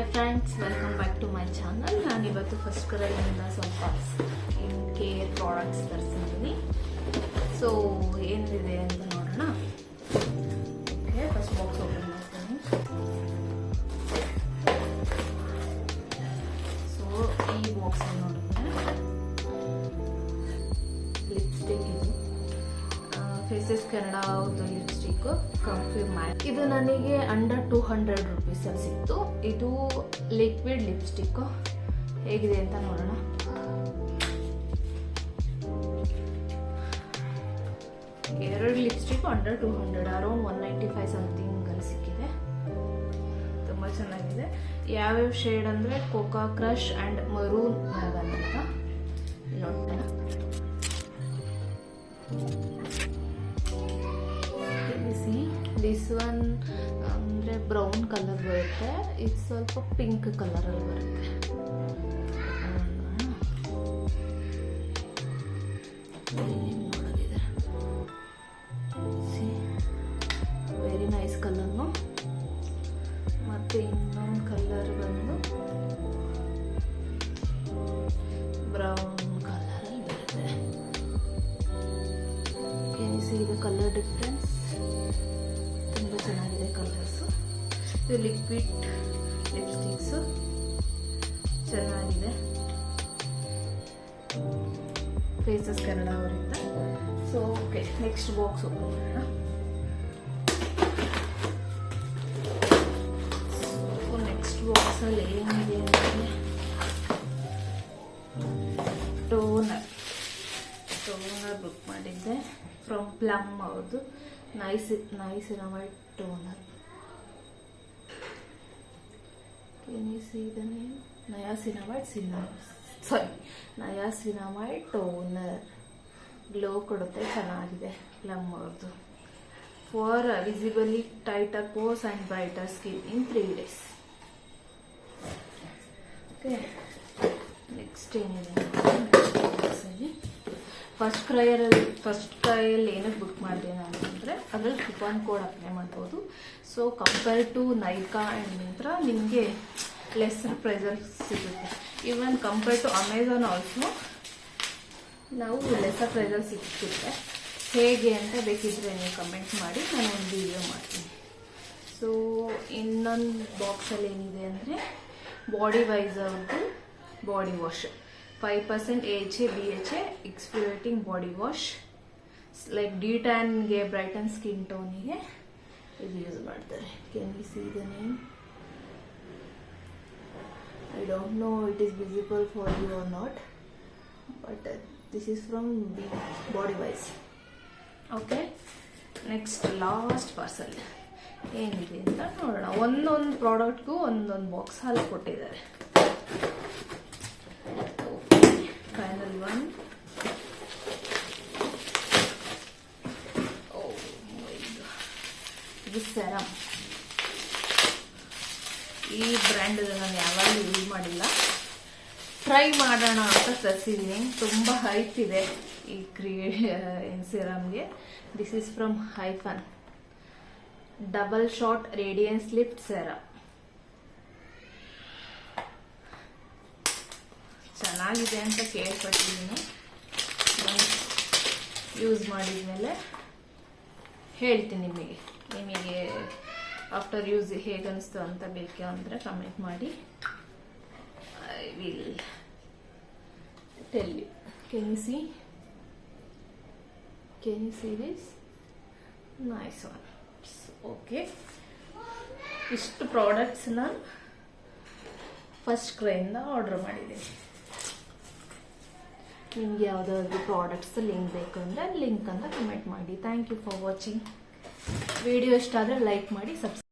Hi friends, welcome back to my channel. ನಾನಿವತ್ತು first ಕ್ರೈಯಿಂದ ಸ್ವಲ್ಪ ಸ್ಕಿನ್ ಕೇರ್ ಪ್ರಾಡಕ್ಟ್ಸ್ ತರಿಸಿದ್ದೀನಿ. ಸೊ ಏನಿದೆ ಅಂತ ನೋಡೋಣ. ಓಕೆ, ಫಸ್ಟ್ ಬಾಕ್ಸ್ ಓಪನ್ ಮಾಡ್ತೀನಿ. ಸೊ ಈ ಬಾಕ್ಸ್ ನೋಡಿದ್ರೆ ಲಿಪ್ಸ್ಟಿಕ್, ಇದು ಫೇಸಸ್ ಕೆನಡಾ ಅವ್ರದ್ದು ಲಿಪ್ಸ್ಟಿಕ್ ಕಂಫಿ ಮ್ಯಾಟ್. ಇದು ನನಗೆ ಅಂಡರ್ 200 rupees ಅಲ್ಲಿ ಸಿಕ್ತು. ಇದು ಲಿಕ್ವಿಡ್ ಲಿಪ್ಸ್ಟಿಕ್. ಹೇಗಿದೆ ಅಂತ ನೋಡೋಣ. ಎರಡು ಲಿಪ್ಸ್ಟಿಕ್ ಅಂಡರ್ 200, ಅರೌಂಡ್ 195 ಸಮಥಿಂಗ್ ಅಲ್ಲಿ ಸಿಕ್ಕಿದೆ. ತುಂಬ ಚೆನ್ನಾಗಿದೆ. ಯಾವ್ಯಾವ ಶೇಡ್ ಅಂದರೆ ಕೋಕಾ ಕ್ರಶ್ ಆ್ಯಂಡ್ ಮರೂನ್ ಮ್ಯಾಗನ್ ಅಂತ ನೋಡ್ತಾನೆ. ದಿಸ್ ಒನ್ ಅಂದರೆ ಬ್ರೌನ್ ಕಲರ್ ಬರುತ್ತೆ, ಇದು ಸ್ವಲ್ಪ ಪಿಂಕ್ ಕಲರಲ್ಲಿ ಬರುತ್ತೆ. ನೋಡೋದಿದೆ, ವೆರಿ ನೈಸ್ ಕಲರ್ನು. ಮತ್ತು ಇನ್ನೊಂದು ಕಲರ್ ಬಂದು ಬ್ರೌನ್ ಕಲರಲ್ಲಿ ಬರುತ್ತೆ. ಇದು ಕಲರ್ ಡಿಫ್ರೆನ್ಸ್ ತುಂಬ ಚೆನ್ನಾಗಿದೆ. ಕಲರ್ಸು ಇದು ಲಿಕ್ವಿಡ್ ಲಿಪ್ಸ್ಟಿಕ್ಸು ಚೆನ್ನಾಗಿದೆ. ಫೇಸಸ್ ಕೆನಡಾ ಅವರಿಂದ. So okay, next box open ಮಾಡೋಣ. ನೆಕ್ಸ್ಟ್ ಬಾಕ್ಸಲ್ಲಿ ಏನಿದೆ ಅಂದರೆ ಟೋನರ್ ಬುಕ್ ಮಾಡಿದ್ದೆ ಫ್ರಮ್ ಪ್ಲಮ್ ಅವ್ರದ್ದು. Niacinamide toner. Niacinamide toner glow ಕೊಡುತ್ತೆ, ಚೆನ್ನಾಗಿದೆ. ಪ್ಲಮ್ ಅವ್ರದ್ದು. For visibly tighter pores and brighter skin in 3 days. Okay, next ಏನಿದೆ ಫಸ್ಟ್ ಕ್ರೈಯಲ್ಲಿ ಏನಕ್ಕೆ ಬುಕ್ ಮಾಡಿದೆ ನಾನು ಅಂದರೆ ಅದರಲ್ಲಿ ಕೂಪನ್ ಕೋಡ್ ಅಪ್ಲೈ ಮಾಡ್ಬೋದು. So compare to Nykaa and Myntra ನಿಮಗೆ ಲೆಸ್ಸರ್ ಪ್ರೈಸಲ್ಲಿ ಸಿಗುತ್ತೆ. Even compare to Amazon also ನಾವು ಲೆಸ್ಸರ್ ಪ್ರೈಸಲ್ಲಿ ಸಿಗುತ್ತೆ. ಹೇಗೆ ಅಂತ ಬೇಕಿದ್ರೆ ನೀವು ಕಮೆಂಟ್ ಮಾಡಿ, ನಾನು ಒಂದು ವಿಡಿಯೋ ಮಾಡ್ತೀನಿ. ಸೊ ಇನ್ನೊಂದು ಬಾಕ್ಸಲ್ಲಿ ಏನಿದೆ ಅಂದರೆ ಬಾಡಿ ವೈಸ್ ಅವ್ರದ್ದು body wash 5% AHA BHA exfoliating body wash. Like ಡಿಟ್ಯಾನ್ಗೆ ಬ್ರೈಟನ್ ಸ್ಕಿನ್ ಟೋನಿಗೆ ಇದು ಯೂಸ್ ಮಾಡ್ತಾರೆ. Can you see the name? I don't know it is visible for you or not, but this is from body wise. Okay, next last parcel ಏನಿದೆ ಅಂತ ನೋಡೋಣ. ಒಂದೊಂದು ಪ್ರಾಡಕ್ಟ್ಗೂ ಒಂದೊಂದು ಬಾಕ್ಸ್ ಹಾಲು ಕೊಟ್ಟಿದ್ದಾರೆ. Final one. ಇದು ಸೆರಮ್. ಈ ಬ್ರ್ಯಾಂಡ್ ನಾನು ಯಾವಾಗಲೂ ಯೂಸ್ ಮಾಡಿಲ್ಲ, ಟ್ರೈ ಮಾಡೋಣ ಅಂತ ತರಿಸಿದ್ದೀನಿ. ತುಂಬ ಹೈಪ್ ಇದೆ ಈ ಸೆರಮ್ಗೆ. This is from Hyphen double shot radiance lift serum. ಚೆನ್ನಾಗಿದೆ ಅಂತ ಕೇಳ್ಪಟ್ಟಿದ್ದೀನಿ. ಯೂಸ್ ಮಾಡಿದ ಮೇಲೆ ಹೇಳ್ತೀನಿ ನಿಮಗೆ ಆಫ್ಟರ್ ಯೂಸ್ ಹೇಗನ್ನಿಸ್ತು ಅಂತ. ಬೇಕು ಅಂದರೆ ಕಮೆಂಟ್ ಮಾಡಿ, I will tell you. Can you see this? Nice one. Okay, ಇಷ್ಟು ಪ್ರಾಡಕ್ಟ್ಸ್ನ ಫಸ್ಟ್ ಕ್ರೈಯಿಂದ ಆರ್ಡರ್ ಮಾಡಿದ್ದೀನಿ. ನಿಮ್ಗೆ ಯಾವುದಾದ್ರು ಪ್ರಾಡಕ್ಟ್ಸ್ ಲಿಂಕ್ ಬೇಕು ಅಂದರೆ ಲಿಂಕ್ ಅಂತ ಕಮೆಂಟ್ ಮಾಡಿ. Thank you for watching. Video ಇಷ್ಟ ಆದರೆ ಲೈಕ್ ಮಾಡಿ, ಸಬ್ಸ್ಕ್ರೈಬ್